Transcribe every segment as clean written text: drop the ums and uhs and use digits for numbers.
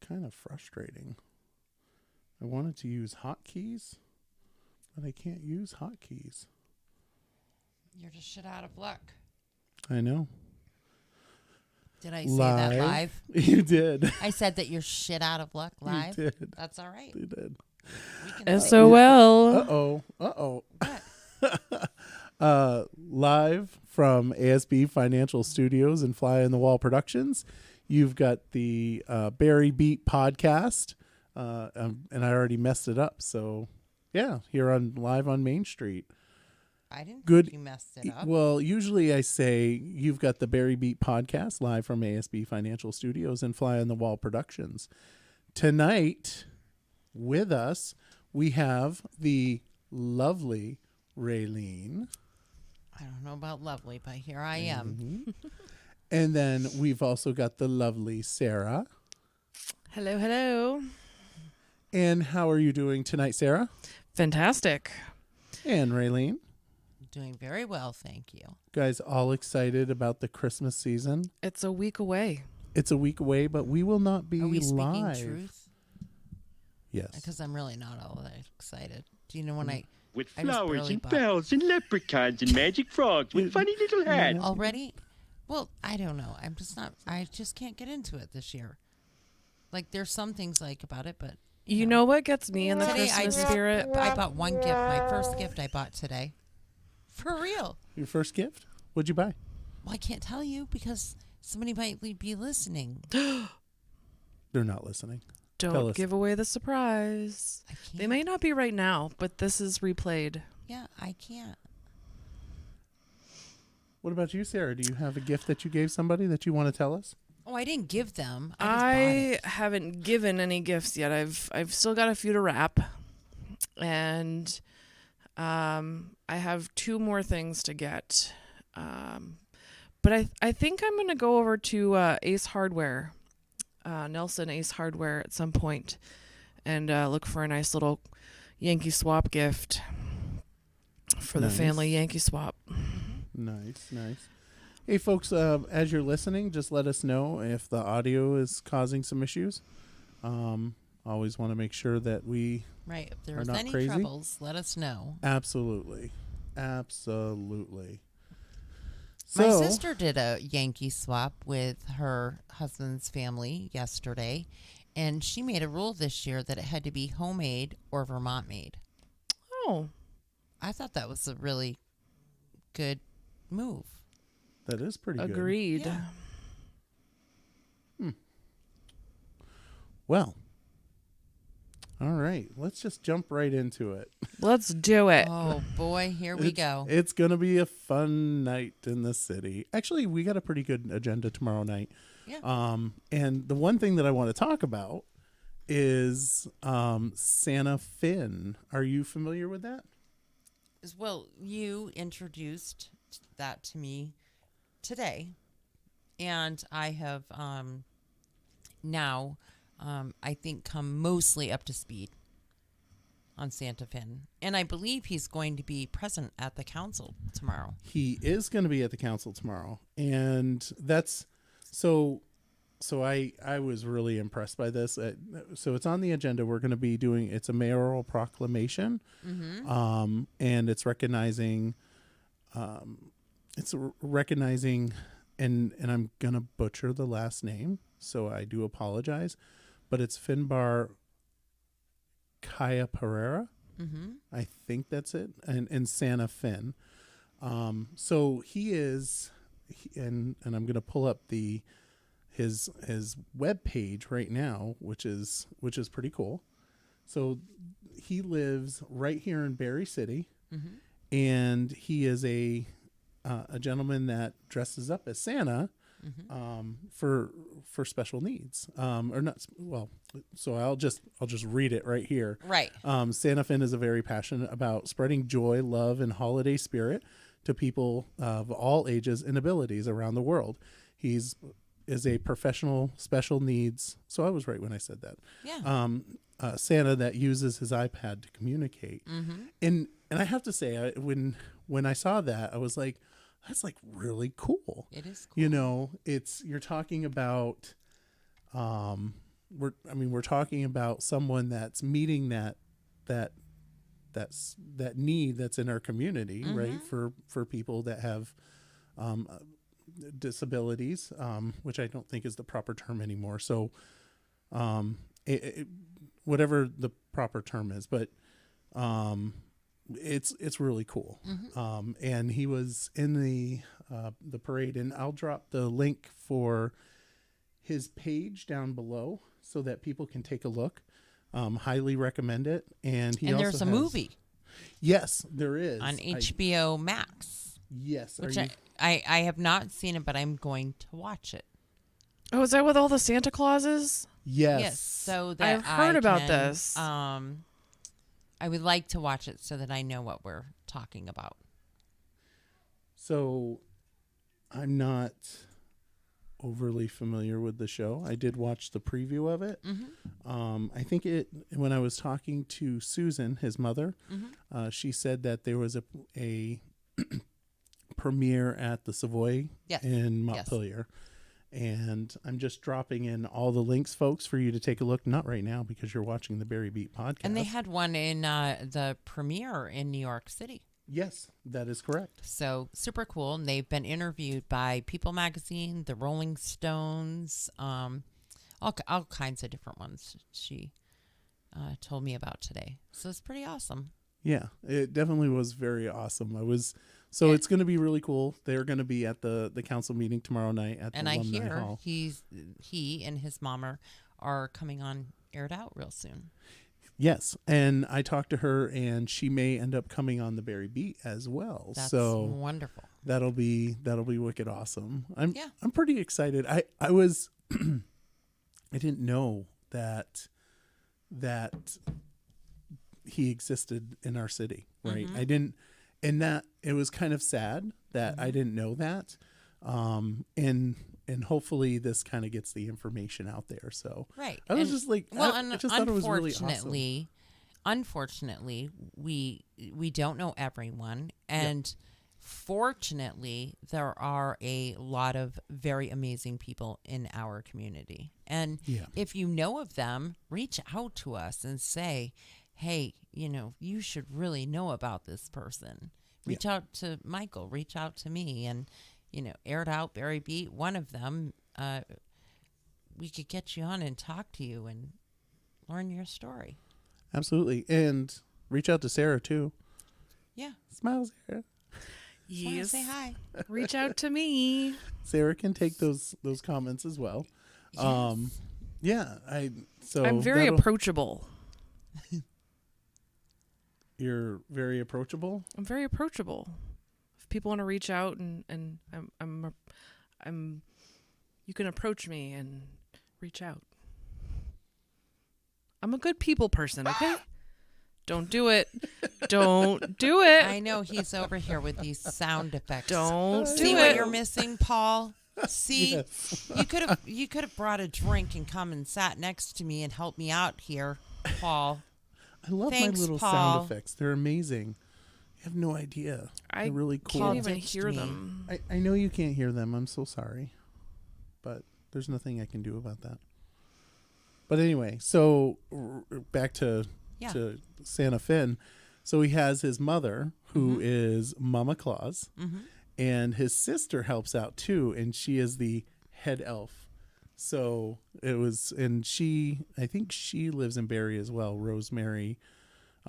kind of frustrating. I wanted to use hotkeys, but I can't use hotkeys. You're just shit out of luck. I know. Did I say that live? You did. I said that you're shit out of luck live? You did. That's all right. You did. SOL. Uh-oh. What? Live from ASB Financial Studios and Fly on the Wall Productions, you've got the Barry Beat podcast, and I already messed it up. So, yeah, here on live on Main Street. I didn't Good. think you messed it up. Well, usually I say you've got the Barry Beat podcast live from ASB Financial Studios and Fly on the Wall Productions. Tonight, with us, we have the lovely Raylene. I don't know about lovely, but here I am. Mm-hmm. And then we've also got the lovely Sarah. Hello, hello. And how are you doing tonight, Sarah? Fantastic. And Raylene? Doing very well, thank you. Guys, all excited about the Christmas season? It's a week away. It's a week away, but we will not be Are we live. speaking truth? Yes. Because I'm really not all that excited. Do you know when With I just flowers barely and bought- bells and leprechauns and magic frogs with funny little hats. already? Well, I don't know. I just can't get into it this year. Like, there's some things like about it, but You know what gets me in the today Christmas spirit? I bought one gift. My first gift I bought today. For real. Your first gift? What'd you buy? Well, I can't tell you because somebody might be listening. They're not listening. Tell Don't us. give away the surprise. I can't. They may not be right now, but this is replayed. Yeah, I can't. What about you, Sarah? Do you have a gift that you gave somebody that you want to tell us? Oh, I didn't give them. I just bought I it. haven't given any gifts yet. I've still got a few to wrap, and I have 2 more things to get. But I think I'm gonna go over to Ace Hardware, Nelson Ace Hardware at some point, and look for a nice little Yankee swap gift for the Nice. family Yankee swap. Nice. Hey, folks, as you're listening, just let us know if the audio is causing some issues. Always want to make sure that we... Right. If there's not any crazy? troubles, let us know. Absolutely. My So, sister did a Yankee swap with her husband's family yesterday, and she made a rule this year that it had to be homemade or Vermont made. Oh, I thought that was a really good move. that is pretty good. agreed. Yeah. Well, all right. Let's just jump right into it. Let's do it. Oh, boy, here we go. It's going to be a fun night in the city. Actually, we got a pretty good agenda tomorrow night. Yeah. And the one thing that I want to talk about is Santa Finn. Are you familiar with that? Well, you introduced that to me today, and I have now, I think, come mostly up to speed on Santa Finn. And I believe he's going to be present at the council tomorrow. He is going to be at the council tomorrow. And that's so I was really impressed by this. So it's on the agenda. We're going to be doing, it's a mayoral proclamation. Mm-hmm. And it's recognizing, and I'm going to butcher the last name, so I do apologize, but it's Finbar Kaya Pereira. Mm-hmm. I think that's it. And Santa Finn. So he is, and I'm going to pull up his web page right now, which is pretty cool. So he lives right here in Barre City, Mm-hmm. and he is a gentleman that dresses up as Santa, Mm-hmm. for special needs, or not. Well, so I'll just read it right here. Right. Santa Finn is very passionate about spreading joy, love, and holiday spirit to people of all ages and abilities around the world. Is a professional special needs. So I was right when I said that. Yeah. Santa that uses his iPad to communicate. Mm-hmm. And I have to say, when I saw that, I was like, that's like really cool. It is cool. You know, you're talking about we're talking about someone that's meeting that need that's in our community, right? For people that have disabilities, which I don't think is the proper term anymore. So, whatever the proper term is, but it's really cool. And he was in the parade, and I'll drop the link for his page down below so that people can take a look. Highly recommend it. And he also there's a has- movie Yes, there is on HBO Max. Yes, Which I have not seen it, but I'm going to watch it. Oh, is that with all the Santa Clauses? Yes. So that I've heard about this. I would like to watch it so that I know what we're talking about. So I'm not overly familiar with the show. I did watch the preview of it. I think when I was talking to Susan, his mother, she said that there was a premiere at the Savoy in Montpelier. And I'm just dropping in all the links, folks, for you to take a look. Not right now because you're watching the Barry Beat podcast. And they had one in the premiere in New York City. Yes, that is correct. So super cool. And they've been interviewed by People Magazine, the Rolling Stones, all kinds of different ones she told me about today. So it's pretty awesome. Yeah, it definitely was very awesome. It's going to be really cool. They're going to be at the council meeting tomorrow night at the Alumni Hall. He and his mom are coming on Aired Out real soon. Yes, and I talked to her, and she may end up coming on the Barry Beat as well. That's so wonderful. That'll be wicked awesome. I'm Yeah. I'm pretty excited. I was I didn't know that he existed in our city, right? I didn't, and that it was kind of sad that I didn't know that. And hopefully this kind of gets the information out there. So Right. I was just like, I just thought it was really awesome. Unfortunately, we don't know everyone, and fortunately, there are a lot of very amazing people in our community. And if you know of them, reach out to us and say, hey, you should really know about this person. Reach out to Michael, reach out to me, and, Aired Out, Barry Beat, one of them, we could get you on and talk to you and learn your story. Absolutely. And reach out to Sarah too. Yeah. Smile, Sarah. Yes. Say hi. Reach out to me. Sarah can take those comments as well. Yes. I'm very approachable. You're very approachable. I'm very approachable. If people want to reach out and I'm you can approach me and reach out. I'm a good people person, okay? Don't do it. Don't do it. I know he's over here with these sound effects. Don't See do what it. you're missing, Paul? See? Yes. You could have brought a drink and come and sat next to me and helped me out here, Paul. I love Thanks, my little Paul. sound effects. They're amazing. You have no idea. They're really cool. Can't even Ditched hear me. them. I know you can't hear them. I'm so sorry. But there's nothing I can do about that. But anyway, so back to Santa Finn. So he has his mother, who is Mama Claus, and his sister helps out too, and she is the head elf. So it was, and I think she lives in Barre as well, Rosemary.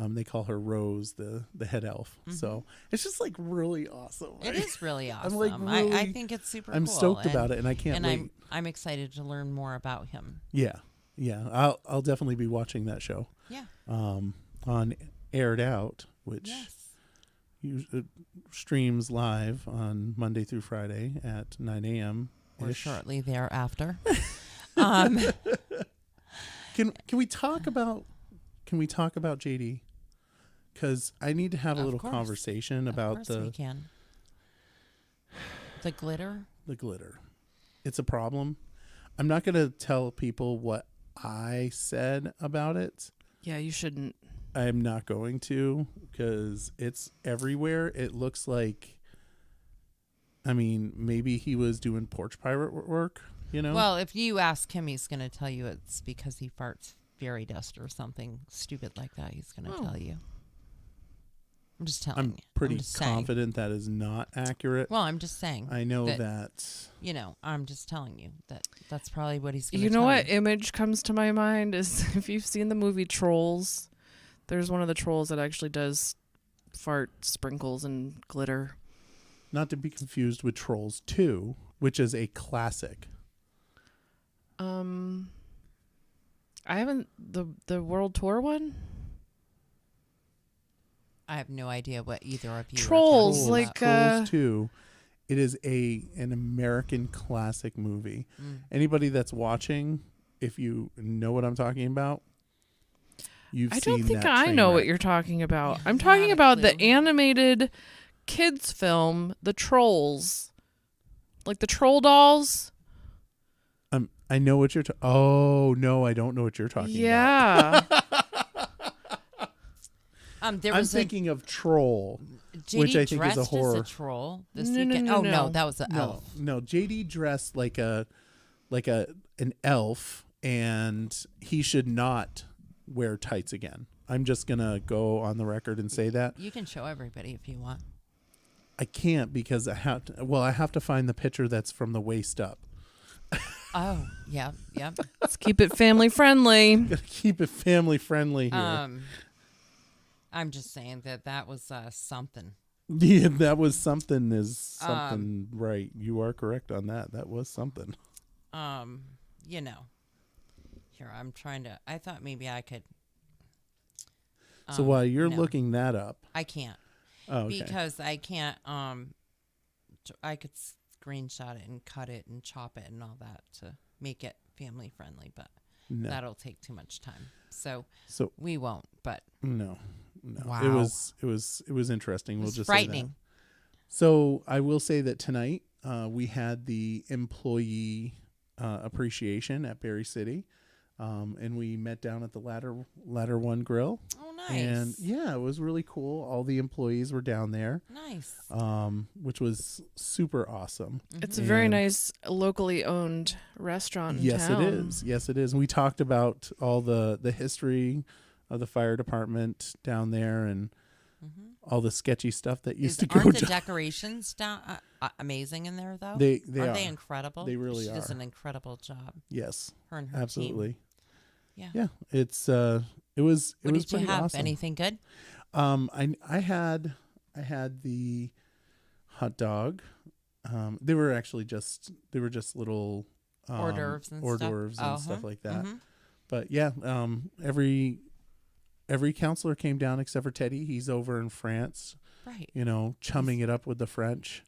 They call her Rose, the head elf. So it's just like really awesome. It is really awesome. I'm like really, I think it's super I'm cool. stoked about it, and I can't wait. And I'm excited to learn more about him. Yeah. I'll definitely be watching that show. Yeah. On Aired Out, which streams live on Monday through Friday at 9 a.m. Or shortly thereafter. Can we talk about JD? Because I need to have a Of little course. conversation Of about course we can. The glitter. the glitter. It's a problem. I'm not going to tell people what I said about it. Yeah, you shouldn't. I'm not going to, because it's everywhere. It looks like, maybe he was doing porch pirate work, you know? Well, if you ask him, he's going to tell you it's because he farts fairy dust or something stupid like that. He's going to tell you. I'm just telling you. I'm pretty I'm just saying. confident that is not accurate. Well, I'm just saying. I know that. You know, I'm just telling you that that's probably what he's going to You tell know what you. image comes to my mind is if you've seen the movie Trolls, there's one of the trolls that actually does fart sprinkles and glitter. Not to be confused with Trolls 2, which is a classic. I haven't the World Tour one. I have no idea what either of you Trolls, are talking like, about. Trolls 2. It is an American classic movie. Anybody that's watching, if you know what I'm talking about, you've I seen don't think that I train know wreck. what you're talking about. Yeah, I'm not talking a about the clue. animated kids film, The Trolls. Like the troll dolls. I know what you're talking. Oh no, I don't know what you're talking about. Yeah. There I'm was thinking of Troll, JD which I think is a dressed as horror. a troll this No, no, weekend. no, Oh no. that was an No, elf. no. JD dressed like an elf, and he should not wear tights again. I'm just gonna go on the record and say that. You can show everybody if you want. I can't because I have to find the picture that's from the waist up. Oh, yeah. Let's keep it family friendly. Gotta keep it family friendly here. I'm just saying that was something. Yeah, that was something. Right? You are correct on that. That was something. You know. Here, I'm trying to. I thought maybe I could. So while you're no. looking that up, I can't. oh, okay. Because I can't. I could screenshot it and cut it and chop it and all that to make it family friendly, but No. that'll take too much time. So we won't. But No. wow, It was interesting. It We'll was just frightening. say that. So I will say that tonight we had the employee appreciation at Barre City, and we met down at the Ladder One Grill. Oh, nice. And yeah, it was really cool. All the employees were down there. Nice. Which was super awesome. It's a very And- nice locally owned restaurant in Yes, town. it is. Yes, it is. And we talked about all the history of the fire department down there and all the sketchy stuff that used to go Aren't the down. decorations amazing in there though? They Aren't are. they incredible? They really she does are. an incredible job. Yes, Her and her absolutely. team. Yeah. Yeah, it's it was What did pretty you have? awesome. Anything good? I had the hot dog. They were just little Hors d'oeuvres and hors stuff? d'oeuvres and stuff Uh-huh. like that. Mhm. But yeah, every counselor came down except for Teddy. He's over in France, Right. chumming it up with the French.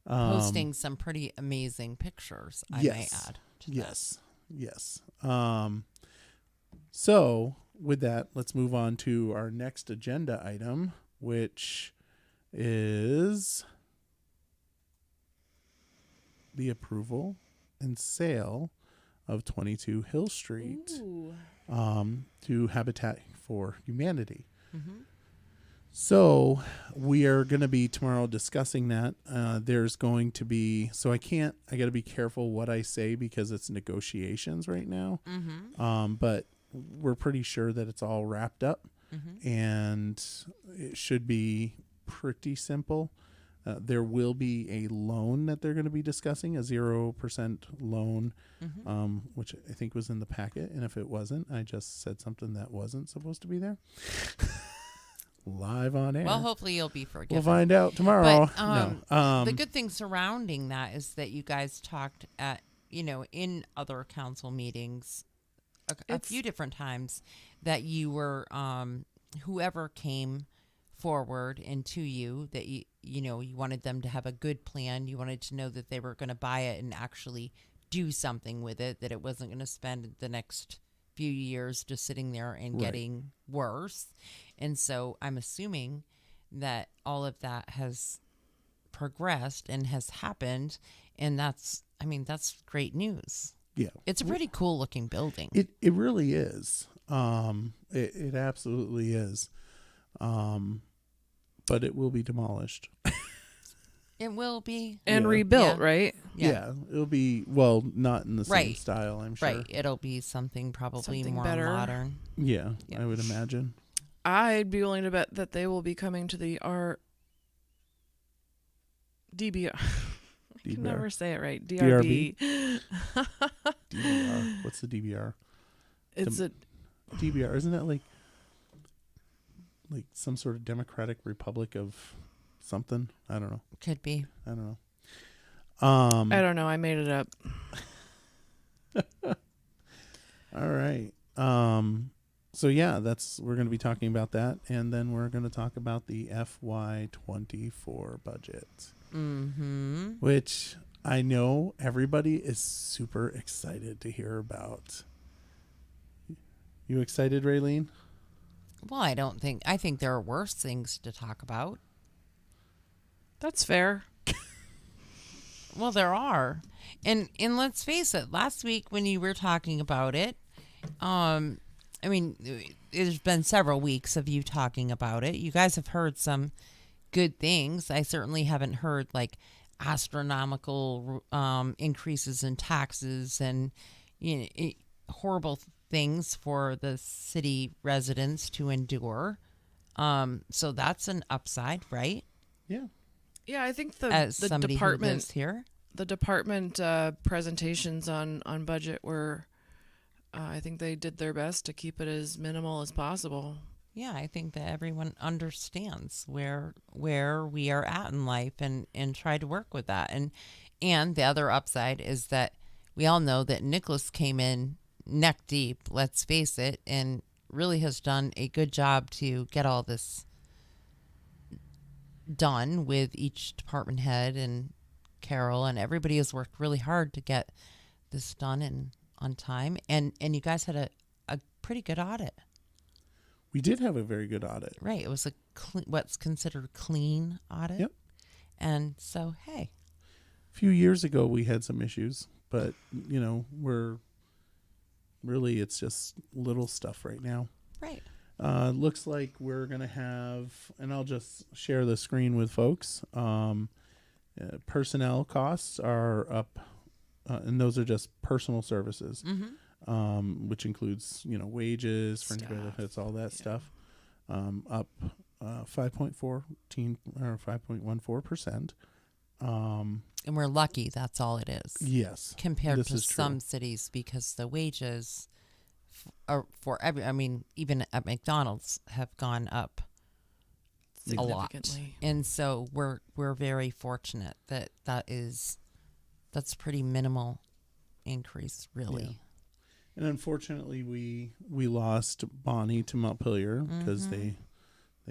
Posting some pretty amazing pictures, I yes. may add. to that. Yes. So with that, let's move on to our next agenda item, which is the approval and sale of 22 Hill Street to Habitat for Humanity. Mhm. So we are going to be tomorrow discussing that. There's going to be, so I got to be careful what I say because it's negotiations right now. But we're pretty sure that it's all wrapped up and it should be pretty simple. There will be a loan that they're going to be discussing, a 0% loan, which I think was in the packet. And if it wasn't, I just said something that wasn't supposed to be there. Live on air. Well, hopefully you'll be forgiven. We'll find out tomorrow. But the good thing surrounding that is that you guys talked at, in other council meetings a few different times that you were, whoever came forward and to you that you wanted them to have a good plan. You wanted to know that they were going to buy it and actually do something with it, that it wasn't going to spend the next few years just sitting there and getting worse. And so I'm assuming that all of that has progressed and has happened. And that's great news. Yeah. It's a pretty cool looking building. It really is. It absolutely is. But it will be demolished. It will be. and Yeah. rebuilt, Yeah. right? Yeah. It'll be, well, not in the same Right. style, I'm sure. Right. It'll be something probably Something more better. modern. Yeah, Yeah. I would imagine. I'd be willing to bet that they will be coming to the DBR. I can never say it right. DRB. DBR. What's the DBR? It's a DBR, isn't that like some sort of Democratic Republic of something? I don't know. Could be. I don't know. I don't know. I made it up. All right. So yeah, we're going to be talking about that, and then we're going to talk about the FY24 budget, Mm-hmm. which I know everybody is super excited to hear about. You excited, Raylene? Well, I think there are worse things to talk about. That's fair. Well, there are. And let's face it, last week when you were talking about it, I mean, there's been several weeks of you talking about it. You guys have heard some good things. I certainly haven't heard like astronomical increases in taxes and horrible things for the city residents to endure. So that's an upside, right? Yeah. Yeah, I think As the somebody who department lives here. the department presentations on budget were, I think they did their best to keep it as minimal as possible. Yeah, I think that everyone understands where we are at in life and try to work with that. And the other upside is that we all know that Nicholas came in neck deep, let's face it, and really has done a good job to get all this done with each department head, and Carol and everybody has worked really hard to get this done and on time. And you guys had a pretty good audit. We did have a very good audit. Right. It was a what's considered clean audit. Yep. And so, hey. A few years ago, we had some issues, but, it's just little stuff right now. Right. Looks like we're going to have, and I'll just share the screen with folks. Personnel costs are up, and those are just personal services. Mm-hmm. Which includes, wages, fringe Staff. benefits, all that stuff, up 5.14%. And we're lucky that's all it is. Yes, Compared this to is true. some cities, because the wages even at McDonald's have gone up a lot. Significantly. And so we're very fortunate that's pretty minimal increase, really. Yeah. And unfortunately, we lost Bonnie to Montpelier because they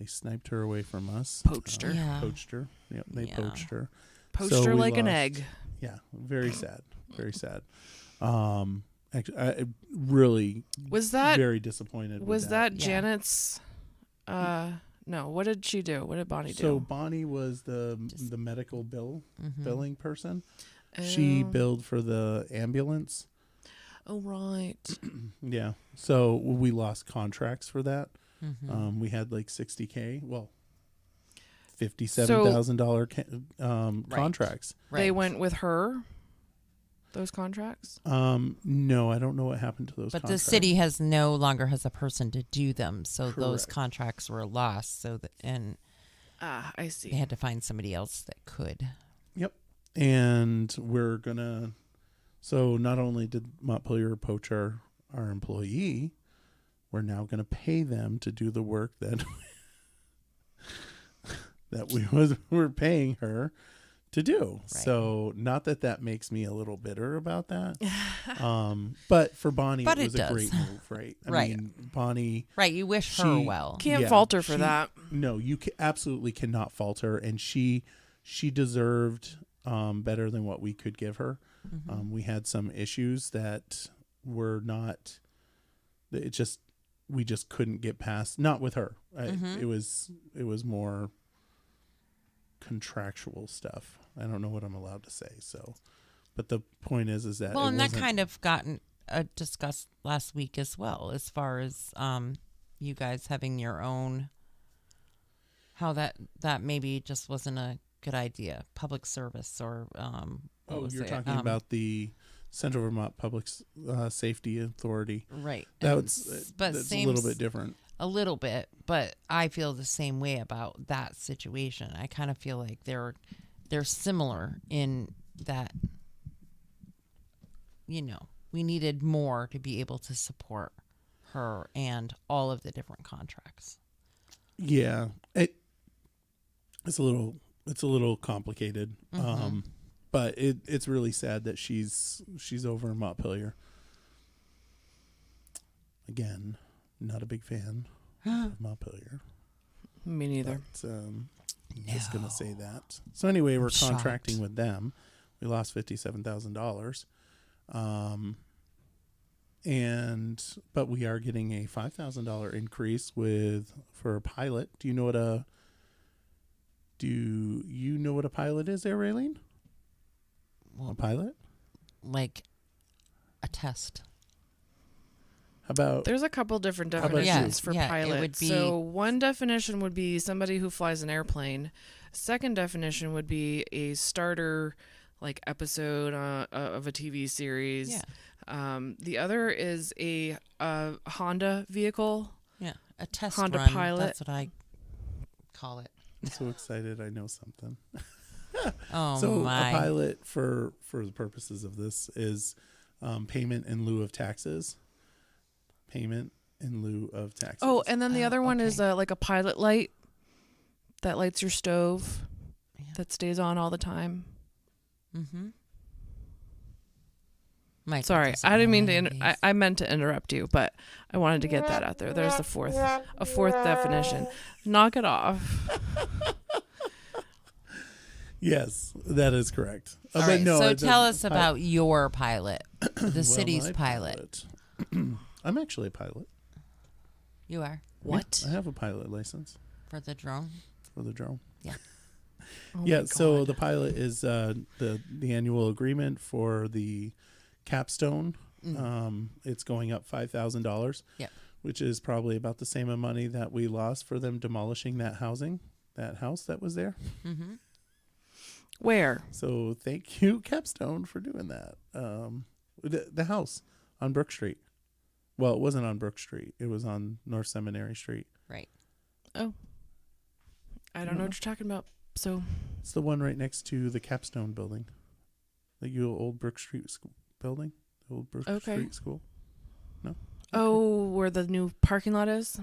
sniped her away from us. Poached her. Yeah. Poached her. Yep, they Yeah. poached her. Poached So her we like an lost- egg. Yeah, very sad. Very sad. Actually, I really Was that very disappointed. was with that Yeah. Janet's? No. What did she do? What did Bonnie do? So Bonnie was the medical billing person. Oh. She billed for the ambulance. Oh right. Yeah. So we lost contracts for that. Mm-hmm. We had like $60K. Well, $57,000 contracts. Right. They went with her. Those contracts. No, I don't know what happened to those. But contracts. the city no longer has a person to do them, so those Correct. contracts were lost. And I see. they had to find somebody else that could. Yep. And we're gonna. So not only did Montpelier poach our employee, we're now going to pay them to do the work that we're paying her to do. Right. So not that makes me a little bitter about that. But for Bonnie, But it was it a great does. move, right? I Right. mean, Bonnie. Right, you wish her She well. Can't Yeah, fault her for she- that. No, you absolutely cannot fault her, and she deserved better than what we could give her. Mm-hmm. We had some issues that were not. We just couldn't get past. Not with her. Mm-hmm. It was more contractual stuff. I don't know what I'm allowed to say. So, but the point is that Well, it and that wasn't- kind of gotten discussed last week as well, as far as you guys having your own. How that maybe just wasn't a good idea. Public service or what was you're it? talking about the Central Vermont Public Safety Authority. Right. That's but a little bit different. A little bit, but I feel the same way about that situation. I kind of feel like they're similar in that, you know, we needed more to be able to support her and all of the different contracts. Yeah, it's a little complicated, but it's really sad that she's over in Montpelier. Again, not a big fan of Montpelier. Me neither. But, just gonna say that. So anyway, we're contracting shocked. with them. We lost $57,000, but we are getting a $5,000 increase for a pilot. Do you know what a pilot is, there, Raylene? Well, A pilot? like a test. How about There's a couple different about definitions you? for Yeah, it pilot. would be- So one definition would be somebody who flies an airplane. Second definition would be a starter, like episode of a TV series. Yeah. The other is a Honda vehicle. Yeah. A test Honda run. pilot. That's what I call it. I'm so excited I know something. Oh, So my. a pilot, for the purposes of this, is payment in lieu of taxes. Payment in lieu of taxes. Oh, and then the Oh, other one is okay. like a pilot light that lights your stove Yeah. that stays on all the time. Mm-hmm. Michael Sorry, doesn't I didn't know mean any to. of I these. meant to interrupt you, but I wanted to get that out there. There's a fourth definition. Knock it off. Yes, that is correct. All But right, no, so it's tell a us about your pilot, the well, city's my pilot. I'm actually a pilot. You are What? I have a pilot license for the drone. for the drone. Yeah. Oh Yeah, my so God. the pilot is the annual agreement for the capstone. It's going up $5,000. Yep. Which is probably about the same amount of money that we lost for them demolishing that house that was there. Mm-hmm. Where? So thank you, Capstone, for doing that. The house on Brook Street. Well, it wasn't on Brook Street. It was on North Seminary Street. Right. Oh, I don't know what you're talking about. So It's the one right next to the Capstone building. The old Brook Street school building. The old Brook Okay. Street school. No? Oh, where the new parking lot is?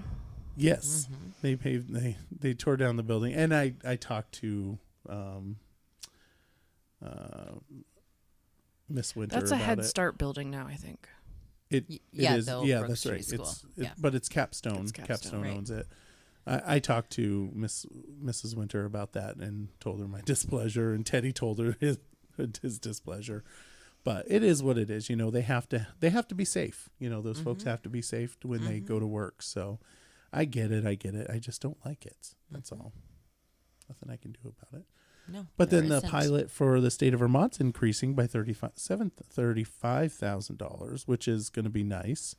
Yes. Mm-hmm. They tore down the building. And I talked to Miss Winter That's a about Head it. Start building now, I think. It Yeah, is. the old Yeah, Brook that's Street right. School. Yeah. But it's Capstone. It's Capstone, right. owns it. I talked to Mrs. Winter about that and told her my displeasure, and Teddy told her his displeasure. But it is what it is. You know, they have to be safe. You know, those folks have to be safe when they go to work. So I get it. I just don't like it. That's all. Nothing I can do about it. No. But there then the isn't. pilot for the state of Vermont's increasing by $35,000, which is going to be nice.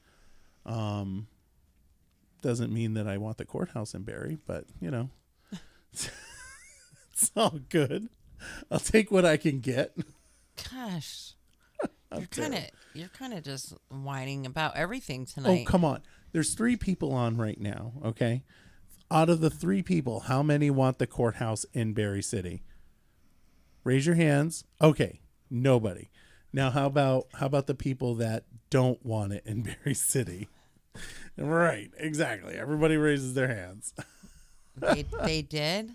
Doesn't mean that I want the courthouse in Barre, but you know, it's all good. I'll take what I can get. Gosh. You're kind of just whining about everything Oh, tonight. come on. There's 3 people on right now. Okay. Out of the 3 people, how many want the courthouse in Barre City? Raise your hands. Okay. Nobody. Now, how about the people that don't want it in Barre City? Right. Exactly. Everybody raises their hands. They did.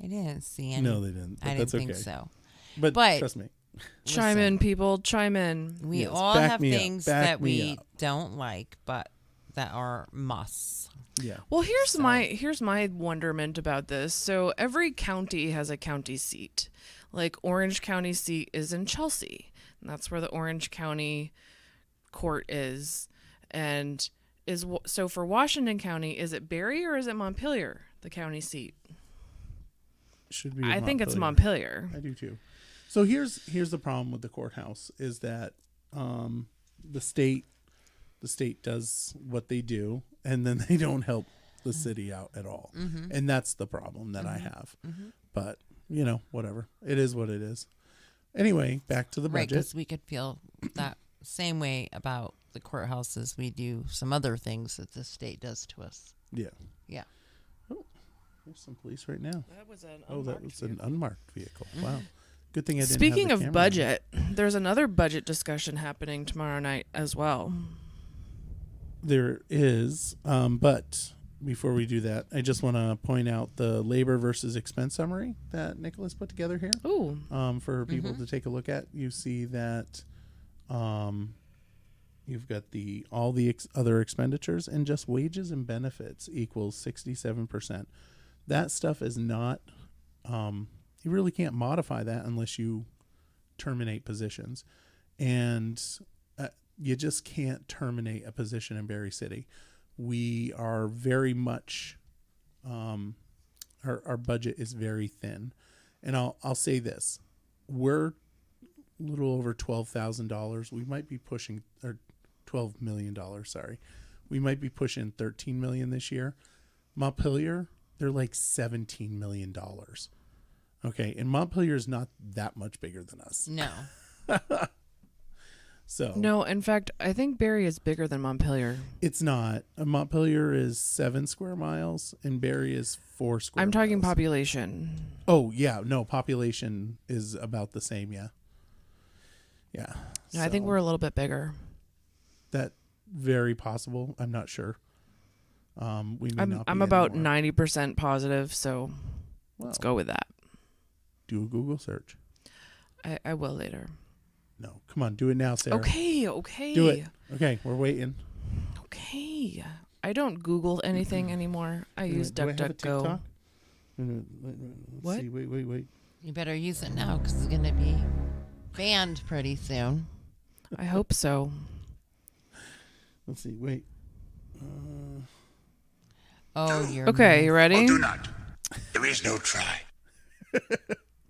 I didn't see any. No, they didn't. But I that's didn't okay. think so. But But- trust me. Chime Listen, in, people. Chime in. We Yes, all back have me up. things Back that me we up. don't like, but that are musts. Yeah. Well, here's my wonderment about this. So every county has a county seat. Like Orange County seat is in Chelsea, and that's where the Orange County court is. And so for Washington County, is it Barre or is it Montpelier, the county seat? Should be. I think it's Montpelier. Montpelier. I do too. So here's the problem with the courthouse is that the state does what they do, and then they don't help the city out at all. Mm-hmm. And that's the problem that I have. Mm-hmm. But, whatever. It is what it is. Anyway, back to the Right, budget. because we could feel that same way about the courthouse as we do some other things that the state does to us. Yeah. Yeah. Oh, there's some police right now. That was an That was an unmarked vehicle. Wow. Good thing I didn't Speaking have the of camera on. budget, there's another budget discussion happening tomorrow night as well. There is, but before we do that, I just want to point out the labor versus expense summary that Nicholas put together here. Ooh. For people to take a look at. You see that you've got all the other expenditures, and just wages and benefits equals 67%. That stuff is not, you really can't modify that unless you terminate positions. And you just can't terminate a position in Barre City. We are very much, our budget is very thin. And I'll say this, we're a little over $12,000. We might be pushing, or $12 million, sorry. We might be pushing $13 million this year. Montpelier, they're like $17 million. Okay, and Montpelier is not that much bigger than us. No. So No, in fact, I think Barre is bigger than Montpelier. it's not. Montpelier is 7 square miles, and Barre is 4 square I'm talking miles. population. Oh, yeah. No, population is about the same, yeah. Yeah. No, I think So we're a little bit bigger. that very possible. I'm not sure. We may not be I'm about anymore. 90% positive, so let's Well, go with that. do a Google search. I will later. No, come on, do it now, Sarah. Okay. Do it. Okay, we're waiting. Okay. I don't Google anything anymore. I use Do I have a DuckDuckGo. TikTok? Let's What? see. Wait. You better use it now because it's going to be banned pretty soon. I hope so. Let's see. Wait. Oh, you're Okay, you ready? Or do not. There is no try.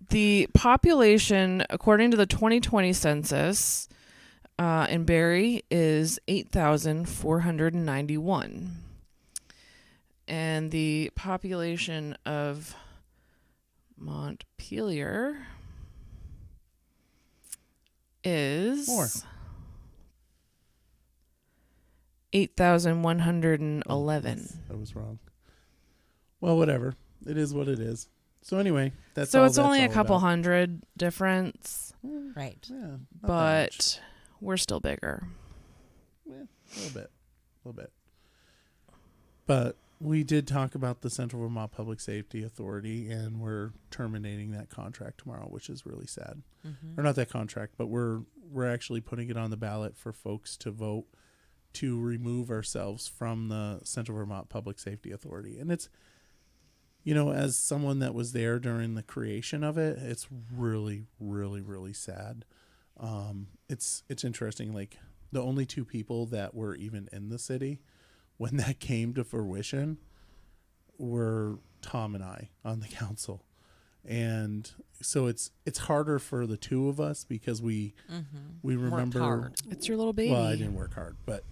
The population, according to the 2020 census, in Barre is 8,491. And the population of Montpelier is More. 8,111. I was wrong. Well, whatever. It is what it is. So anyway, that's So all it's only a that's all couple about. hundred difference, right. Yeah, not that much. but we're still bigger. Yeah, a little bit. But we did talk about the Central Vermont Public Safety Authority, and we're terminating that contract tomorrow, which is really sad. Mm-hmm. Or not that contract, but we're actually putting it on the ballot for folks to vote to remove ourselves from the Central Vermont Public Safety Authority. And it's, as someone that was there during the creation of it, it's really, really, really sad. It's interesting. Like, the only two people that were even in the city when that came to fruition were Tom and I on the council. And so it's harder for the two of us because we remember hard. It's your little baby. well, I didn't work hard, but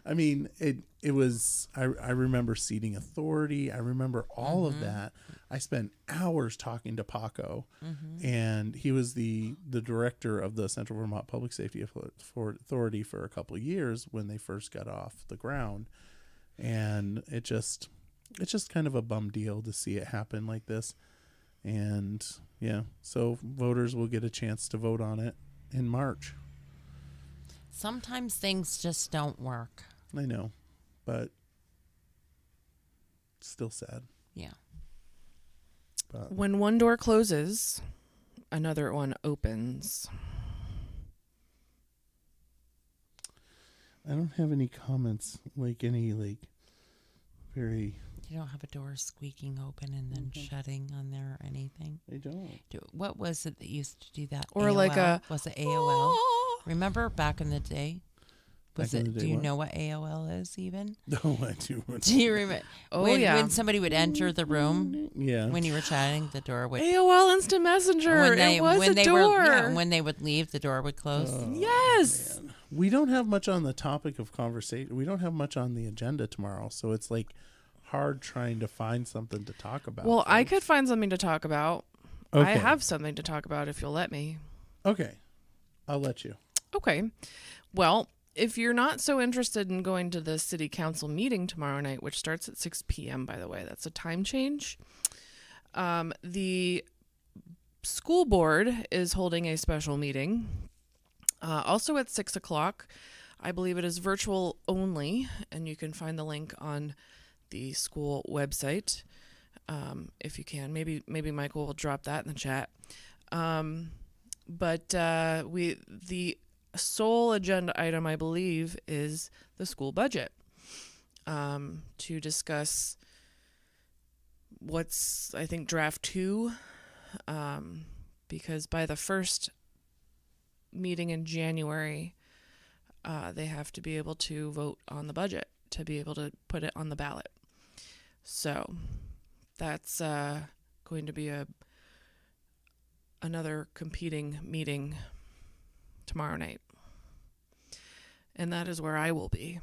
I mean, it was, I remember seating authority. I remember all of that. I spent hours talking to Paco, and he was the director of the Central Vermont Public Safety Authority for a couple of years when they first got off the ground. And it's just kind of a bum deal to see it happen like this. And yeah, so voters will get a chance to vote on it in March. Sometimes things just don't work. I know, but still sad. Yeah. But When one door closes, another one opens. I don't have any comments, very You don't have a door squeaking open and then shutting on there or anything. I don't. What was it that used to do that? Or like AOL? a- Was it AOL? Remember back in the day? Was Back in it? the Do day, you what? know what AOL is even? No, I do. Do you remember? Oh, when somebody would enter the room Yeah. when you were chatting, the door would. AOL Instant Messenger. It was a door. When they would leave, the door would close. Yes. Man. We don't have much on the topic of conversation. We don't have much on the agenda tomorrow, so it's like hard trying to find something to talk about. Well, I folks. could find something to talk about. Okay. I have something to talk about if you'll let me. Okay. I'll let you. Okay. Well, if you're not so interested in going to the city council meeting tomorrow night, which starts at 6 p.m., by the way, that's a time change. The school board is holding a special meeting, also at 6 o'clock. I believe it is virtual only, and you can find the link on the school website if you can. Maybe Michael will drop that in the chat. But the sole agenda item, I believe, is the school budget to discuss what's, I think, draft 2, because by the first meeting in January, they have to be able to vote on the budget to be able to put it on the ballot. So that's going to be another competing meeting tomorrow night. And that is where I will be.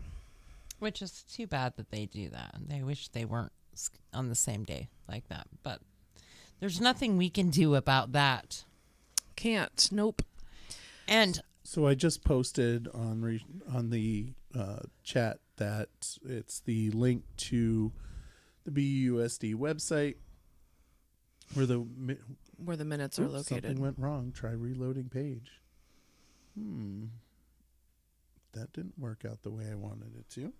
Which is too bad that they do that. They wish they weren't on the same day like that. But there's nothing we can do about that. Can't. Nope. And So I just posted on the chat that it's the link to the BUSD website where the minutes are located. Something went wrong. Try reloading page. That didn't work out the way I wanted it to.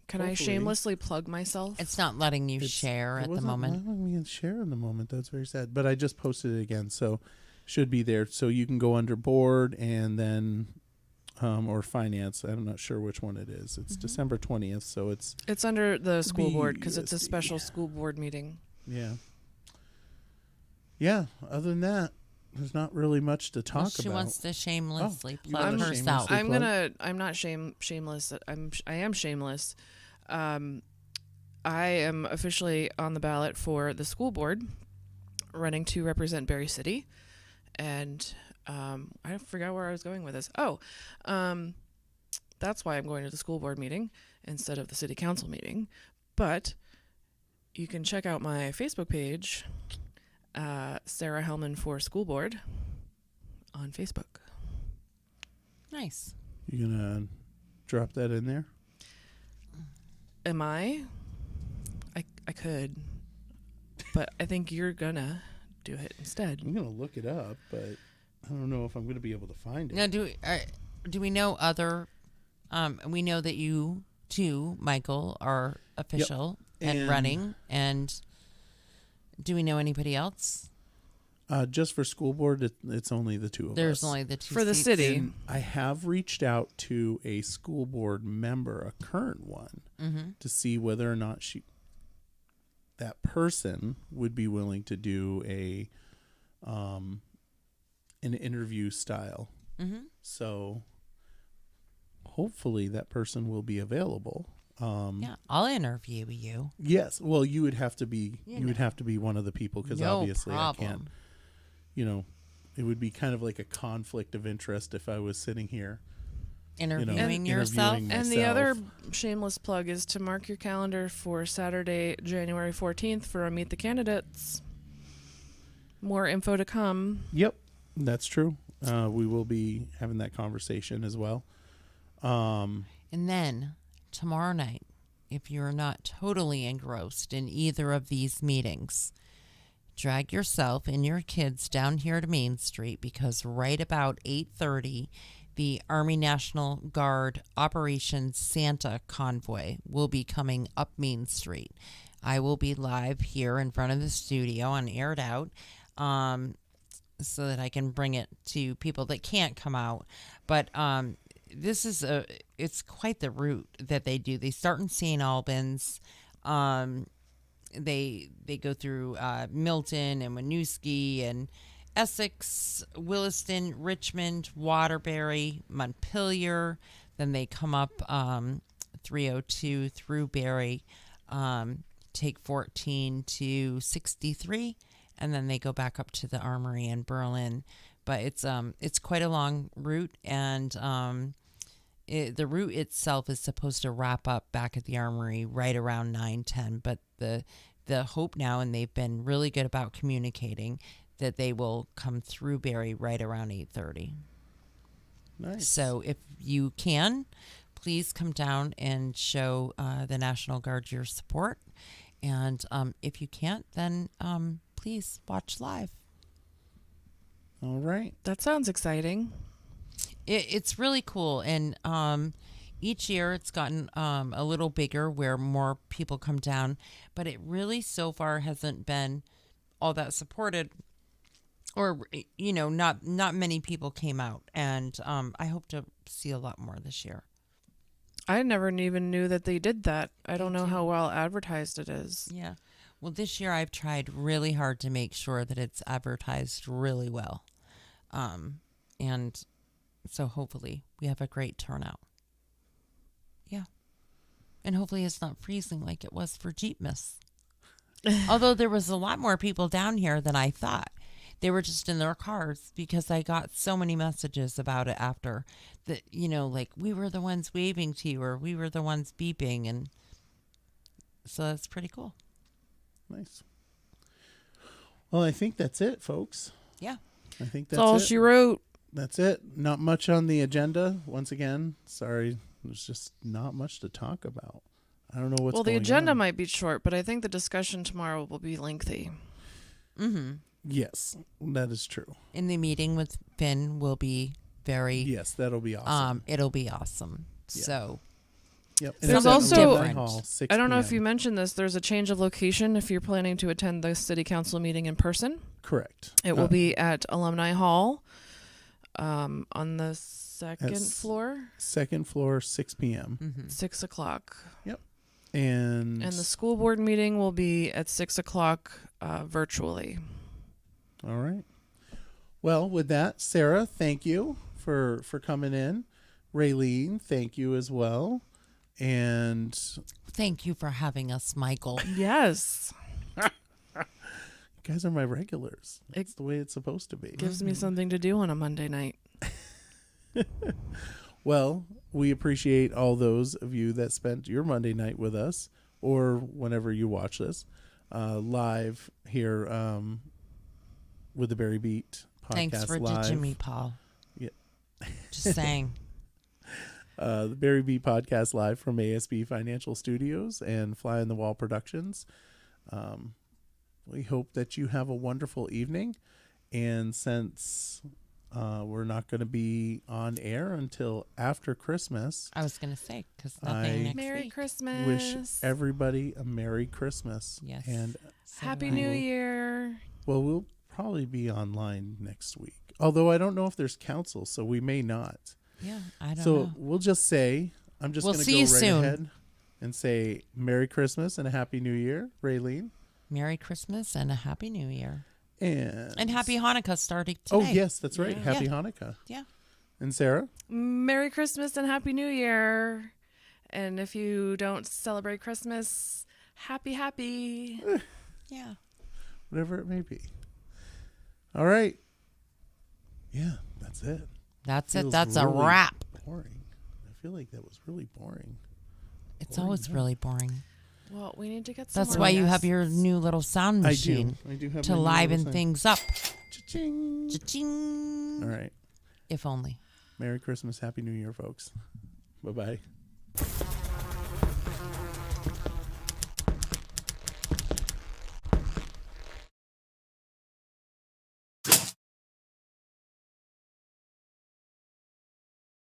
Can I Hopefully. shamelessly plug myself? it's not letting you share at the moment. It wasn't letting me share in the moment. That's very sad. But I just posted it again, so should be there. So you can go under board and then or finance. I'm not sure which one it is. It's December 20th, so it's It's under the school board because it's a BUSD. special school board meeting. yeah. Yeah, other than that, there's not really much to talk Well, she about. wants to shamelessly you plug wanna herself. shamelessly- I'm not shameless. I am shameless. I am officially on the ballot for the school board, running to represent Barre City, and I forgot where I was going with this. That's why I'm going to the school board meeting instead of the city council meeting. But you can check out my Facebook page, Sarah Helman for School Board, on Facebook. Nice. You gonna drop that in there? Am I? I could, but I think you're gonna do it instead. I'm gonna look it up, but I don't know if I'm gonna be able to find it. Now, do we know other? We know that you too, Michael, are official and And- running. And do we know anybody else? Just for school board, it's only the two of us. There's only the two For the seats. city. And I have reached out to a school board member, a current one, to see whether or not that person would be willing to do an interview style. So hopefully that person will be available. Yeah, I'll interview you. Yes. Well, you would have to be You would have to be one of the people because No obviously problem. I can't. It would be kind of like a conflict of interest if I was sitting here Interviewing yourself. interviewing And the other myself. shameless plug is to mark your calendar for Saturday, January 14th for a Meet the Candidates. More info to come. Yep, that's true. We will be having that conversation as well. And then tomorrow night, if you're not totally engrossed in either of these meetings, drag yourself and your kids down here to Main Street because right about 8:30, the Army National Guard Operation Santa convoy will be coming up Main Street. I will be live here in front of the studio on Aired Out so that I can bring it to people that can't come out. But it's quite the route that they do. They start in St. Albans. They go through Milton and Winooski and Essex, Williston, Richmond, Waterbury, Montpelier, Then they come up 302 through Barre, take 14 to 63, and then they go back up to the Armory in Berlin. But it's quite a long route, and the route itself is supposed to wrap up back at the Armory right around 9:10. But the hope now, and they've been really good about communicating, that they will come through Barre right around 8:30. Nice. So if you can, please come down and show the National Guard your support. And if you can't, then please watch live. All right. That sounds exciting. It's really cool. And each year it's gotten a little bigger where more people come down. But it really so far hasn't been all that supported. Or, not many people came out. And I hope to see a lot more this year. I never even knew that they did that. I don't know how well advertised it is. Yeah. Well, this year I've tried really hard to make sure that it's advertised really well. And so hopefully we have a great turnout. Yeah. And hopefully it's not freezing like it was for Jeepmas. Although there was a lot more people down here than I thought. They were just in their cars because I got so many messages about it after that, like we were the ones waving to you or we were the ones beeping. And so that's pretty cool. Nice. Well, I think that's it, folks. Yeah. I think That's all it. she wrote. That's it. Not much on the agenda. Once again, sorry. There's just not much to talk about. I don't know what's Well, the going agenda on. might be short, but I think the discussion tomorrow will be lengthy. Mm-hmm. Yes, that is true. And the meeting with Finn will be very... Yes, that'll be awesome. It'll be awesome. Yeah. So... Yep. There's it's at also- Alumni Hall, 6 I don't know if p.m. you mentioned this. There's a change of location if you're planning to attend the city council meeting in person. Correct. It will be at Alumni Hall on the second floor, Second floor, 6 p.m. Mm-hmm. 6 o'clock. And And the school board meeting will be at 6 o'clock virtually. all right. Well, with that, Sarah, thank you for coming in. Raylene, thank you as well. And Thank you for having us, Michael. Yes. you guys are my regulars. It's the way it's supposed to be. Gives me something to do on a Monday night. Well, we appreciate all those of you that spent your Monday night with us or whenever you watch this live here with the Barre Beat podcast. Thanks for live. ditching me, Paul. Yeah. Just saying. The Barre Beat podcast live from ASB Financial Studios and Fly on the Wall Productions. We hope that you have a wonderful evening. And since we're not going to be on air until after Christmas, I was going to say, because I nothing next Merry week. Christmas. wish everybody a Merry Christmas. Yes. And So Happy do I. New Year. well, we'll probably be online next week. Although I don't know if there's council, so we may not. Yeah, I don't So know. we'll just say, I'm just We'll going to see go you right soon. ahead and say Merry Christmas and a Happy New Year, Raylene. Merry Christmas and a Happy New Year. And Happy Hanukkah starting Oh, today. yes, that's right. Yeah. Happy Yeah. Hanukkah. Yeah. And Sarah? Merry Christmas and Happy New Year. And if you don't celebrate Christmas, happy. Yeah. Whatever it may be. All right. Yeah, that's it. That's it. Feels That's a really wrap. Boring. I feel like that was really boring. It's Boring, always huh? really boring. Well, we need to get some That's more why you have guests. your new little sound machine I do have to my new liven little things up. Cha-ching. Cha-ching. All right. If only. Merry Christmas. Happy New Year, folks. Bye-bye.